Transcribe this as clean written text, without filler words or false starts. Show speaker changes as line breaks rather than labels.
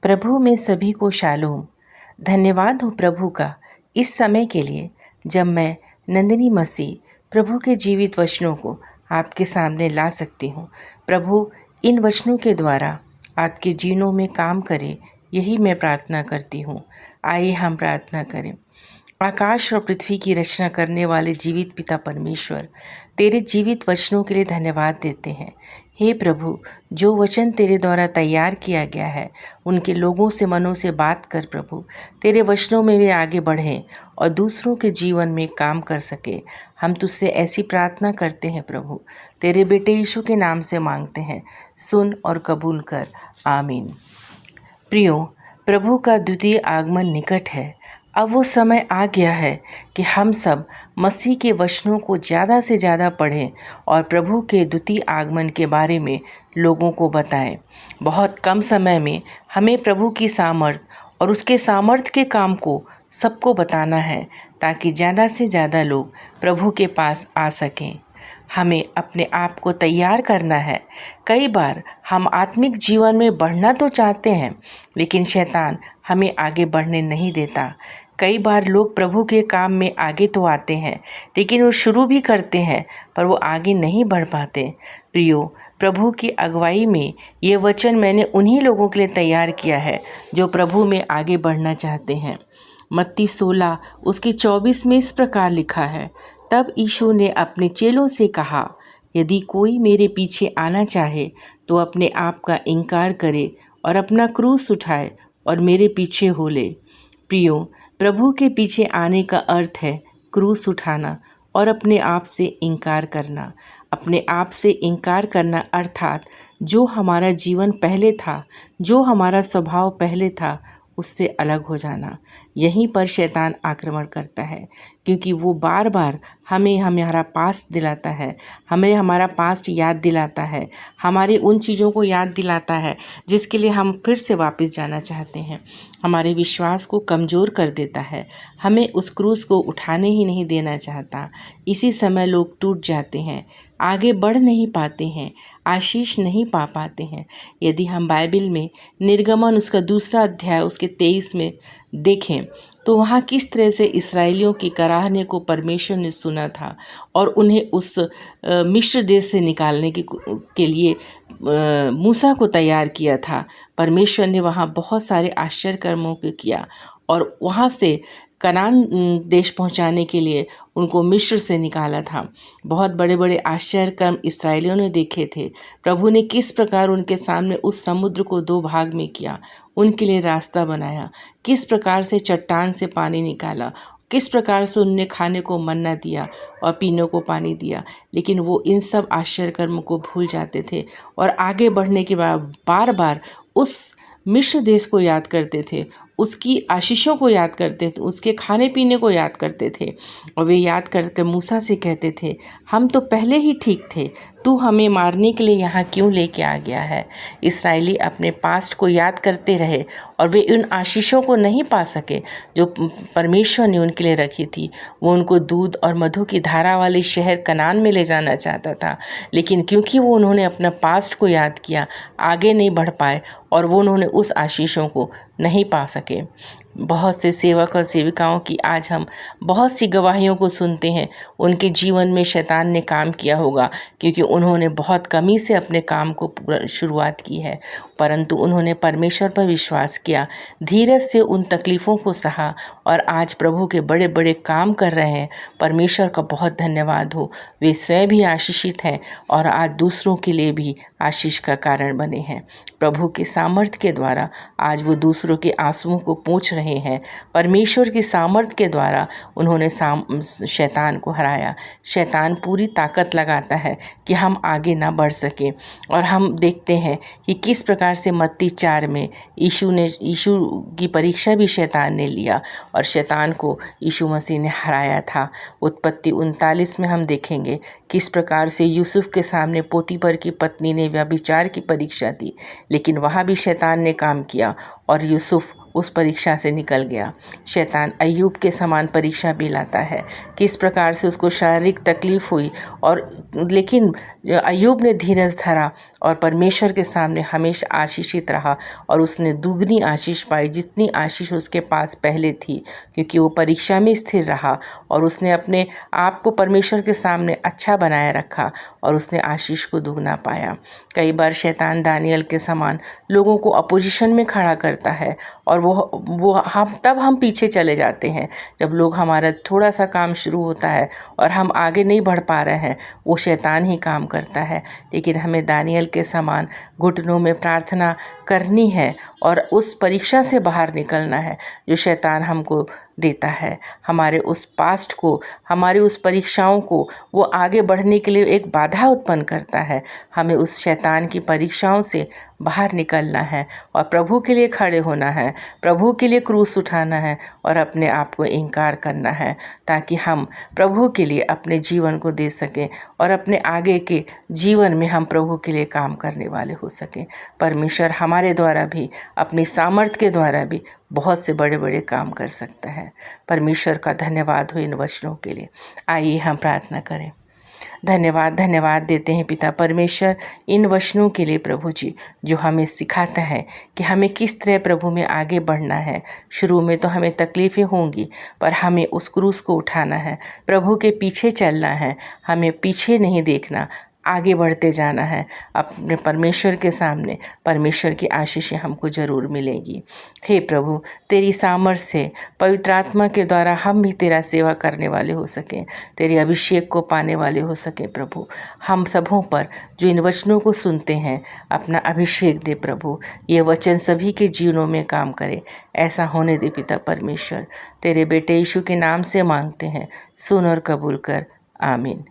प्रभु में सभी को शालोम। धन्यवाद हो प्रभु का इस समय के लिए जब मैं नंदिनी मसीह प्रभु के जीवित वचनों को आपके सामने ला सकती हूँ। प्रभु इन वचनों के द्वारा आपके जीवनों में काम करे, यही मैं प्रार्थना करती हूँ। आइए हम प्रार्थना करें। आकाश और पृथ्वी की रचना करने वाले जीवित पिता परमेश्वर, तेरे जीवित वचनों के लिए धन्यवाद देते हैं। हे प्रभु, जो वचन तेरे द्वारा तैयार किया गया है उनके लोगों से मनों से बात कर प्रभु। तेरे वचनों में वे आगे बढ़ें और दूसरों के जीवन में काम कर सके। हम तुझसे ऐसी प्रार्थना करते हैं प्रभु, तेरे बेटे यीशु के नाम से मांगते हैं, सुन और कबूल कर। आमीन। प्रियो, प्रभु का द्वितीय आगमन निकट है। अब वो समय आ गया है कि हम सब मसीह के वचनों को ज़्यादा से ज़्यादा पढ़ें और प्रभु के द्वितीय आगमन के बारे में लोगों को बताएं। बहुत कम समय में हमें प्रभु की सामर्थ और उसके सामर्थ के काम को सबको बताना है ताकि ज़्यादा से ज़्यादा लोग प्रभु के पास आ सकें। हमें अपने आप को तैयार करना है। कई बार हम आत्मिक जीवन में बढ़ना तो चाहते हैं, लेकिन शैतान हमें आगे बढ़ने नहीं देता। कई बार लोग प्रभु के काम में आगे तो आते हैं, लेकिन वो शुरू भी करते हैं पर वो आगे नहीं बढ़ पाते। प्रियो, प्रभु की अगुवाई में ये वचन मैंने उन्हीं लोगों के लिए तैयार किया है जो प्रभु में आगे बढ़ना चाहते हैं। मत्ती 16 उसके 24 में इस प्रकार लिखा है, तब यीशु ने अपने चेलों से कहा, यदि कोई मेरे पीछे आना चाहे तो अपने आप का इनकार करे और अपना क्रूस उठाए और मेरे पीछे हो ले। प्रियो, प्रभु के पीछे आने का अर्थ है क्रूस उठाना और अपने आप से इनकार करना। अपने आप से इनकार करना अर्थात जो हमारा जीवन पहले था, जो हमारा स्वभाव पहले था, उससे अलग हो जाना। यहीं पर शैतान आक्रमण करता है, क्योंकि वो बार बार हमें हमारा पास्ट दिलाता है, हमें हमारा पास्ट याद दिलाता है, हमारे उन चीज़ों को याद दिलाता है जिसके लिए हम फिर से वापस जाना चाहते हैं। हमारे विश्वास को कमज़ोर कर देता है, हमें उस क्रूस को उठाने ही नहीं देना चाहता। इसी समय लोग टूट जाते हैं, आगे बढ़ नहीं पाते हैं, आशीष नहीं पा पाते हैं। यदि हम बाइबल में निर्गमन उसका 2 अध्याय उसके 23 में देखें तो वहाँ किस तरह से इस्राएलियों की कराहने को परमेश्वर ने सुना था और उन्हें उस मिस्र देश से निकालने के लिए मूसा को तैयार किया था। परमेश्वर ने वहाँ बहुत सारे आश्चर्य कर्मों को किया और वहाँ से कनान देश पहुँचाने के लिए उनको मिस्र से निकाला था। बहुत बड़े बड़े आश्चर्य कर्म इस्राएलियों ने देखे थे। प्रभु ने किस प्रकार उनके सामने उस समुद्र को 2 भाग में किया, उनके लिए रास्ता बनाया, किस प्रकार से चट्टान से पानी निकाला, किस प्रकार से उनने खाने को मन्ना दिया और पीने को पानी दिया। लेकिन वो इन सब आश्चर्य कर्म को भूल जाते थे और आगे बढ़ने के बाद बार बार उस मिस्र देश को याद करते थे, उसकी आशीषों को याद करते थे, उसके खाने पीने को याद करते थे और वे याद करके मूसा से कहते थे, हम तो पहले ही ठीक थे, तू हमें मारने के लिए यहाँ क्यों लेके आ गया है। इस्राएली अपने पास्ट को याद करते रहे और वे उन आशीषों को नहीं पा सके जो परमेश्वर ने उनके लिए रखी थी। वो उनको दूध और मधु की धारा वाले शहर कनान में ले जाना चाहता था, लेकिन क्योंकि वो उन्होंने अपना पास्ट को याद किया, आगे नहीं बढ़ पाए और वो उन्होंने उस आशीषों को नहीं पा सके। बहुत से सेवक और सेविकाओं की आज हम बहुत सी गवाहियों को सुनते हैं। उनके जीवन में शैतान ने काम किया होगा क्योंकि उन्होंने बहुत कमी से अपने काम को शुरुआत की है, परंतु उन्होंने परमेश्वर पर विश्वास किया, धीरज से उन तकलीफ़ों को सहा और आज प्रभु के बड़े बड़े काम कर रहे हैं। परमेश्वर का बहुत धन्यवाद हो। वे स्वयं भी आशीषित हैं और आज दूसरों के लिए भी आशीष का कारण बने हैं। प्रभु के सामर्थ्य के द्वारा आज वो दूसरों के आंसुओं को पोंछ रहे हैं। परमेश्वर की सामर्थ्य के द्वारा उन्होंने शैतान को हराया। शैतान पूरी ताकत लगाता है कि हम आगे ना बढ़ सकें और हम देखते हैं कि किस प्रकार से मत्ती 4 में यीशु की परीक्षा भी शैतान ने लिया और शैतान को यीशु मसीह ने हराया था। उत्पत्ति 39 में हम देखेंगे किस प्रकार से यूसुफ के सामने पोतीफर की पत्नी ने व्यभिचार की परीक्षा दी, लेकिन वहाँ भी शैतान ने काम किया और यूसुफ उस परीक्षा से निकल गया। शैतान अय्यूब के समान परीक्षा भी लाता है। किस प्रकार से उसको शारीरिक तकलीफ़ हुई और लेकिन अय्यूब ने धीरज धरा और परमेश्वर के सामने हमेशा आशीषित रहा और उसने दुगनी आशीष पाई जितनी आशीष उसके पास पहले थी, क्योंकि वो परीक्षा में स्थिर रहा और उसने अपने आप को परमेश्वर के सामने अच्छा बनाए रखा और उसने आशीष को दुगना पाया। कई बार शैतान दानियल के समान लोगों को अपोजिशन में खड़ा करता है और वो हम पीछे चले जाते हैं। जब लोग हमारा थोड़ा सा काम शुरू होता है और हम आगे नहीं बढ़ पा रहे हैं, वो शैतान ही काम करता है। लेकिन हमें दानियल के समान घुटनों में प्रार्थना करनी है और उस परीक्षा से बाहर निकलना है जो शैतान हमको देता है। हमारे उस पास्ट को, हमारी उस परीक्षाओं को वो आगे बढ़ने के लिए एक बाधा उत्पन्न करता है। हमें उस शैतान की परीक्षाओं से बाहर निकलना है और प्रभु के लिए खड़े होना है, प्रभु के लिए क्रूस उठाना है और अपने आप को इनकार करना है, ताकि हम प्रभु के लिए अपने जीवन को दे सकें और अपने आगे के जीवन में हम प्रभु के लिए काम करने वाले हो सकें। परमेश्वर हमारे द्वारा भी, अपनी सामर्थ्य के द्वारा भी बहुत से बड़े बड़े काम कर सकता है। परमेश्वर का धन्यवाद हो इन वचनों के लिए। आइए हम प्रार्थना करें। धन्यवाद देते हैं पिता परमेश्वर इन वचनों के लिए प्रभु जी, जो हमें सिखाता है कि हमें किस तरह प्रभु में आगे बढ़ना है। शुरू में तो हमें तकलीफ़ें होंगी, पर हमें उस क्रूस को उठाना है, प्रभु के पीछे चलना है। हमें पीछे नहीं देखना, आगे बढ़ते जाना है अपने परमेश्वर के सामने। परमेश्वर की आशीषें हमको ज़रूर मिलेंगी। हे प्रभु, तेरी सामर्थ से, पवित्र आत्मा के द्वारा हम भी तेरा सेवा करने वाले हो सकें, तेरे अभिषेक को पाने वाले हो सकें। प्रभु, हम सबों पर जो इन वचनों को सुनते हैं अपना अभिषेक दे प्रभु। ये वचन सभी के जीवनों में काम करे, ऐसा होने दे पिता परमेश्वर। तेरे बेटे यीशु के नाम से मांगते हैं, सुन और कबूल कर। आमीन।